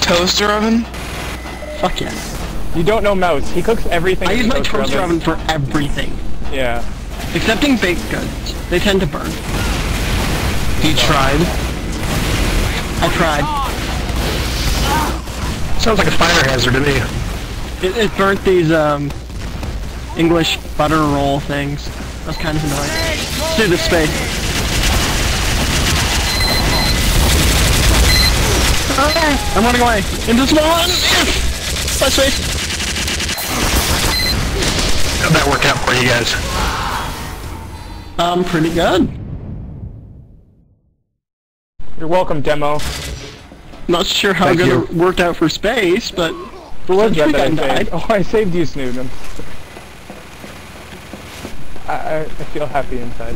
toaster oven? Fuck yeah. You don't know Mouse. He cooks everything I in use the my toaster oven for everything. Yeah. Excepting baked goods. They tend to burn. You tried? I tried. Sounds like a fire hazard to me. It burnt these, English butter roll things. That was kind of annoying. Let's do this space. Okay, I'm running away. Into the small one! Yes! Touch space! How'd that work out for you guys? Pretty good. You're welcome, Demo. Not sure how Thank good you. it worked out for space, but... Who was that Sentry I gun saved? died. Oh, I saved you, Snood. I feel happy inside.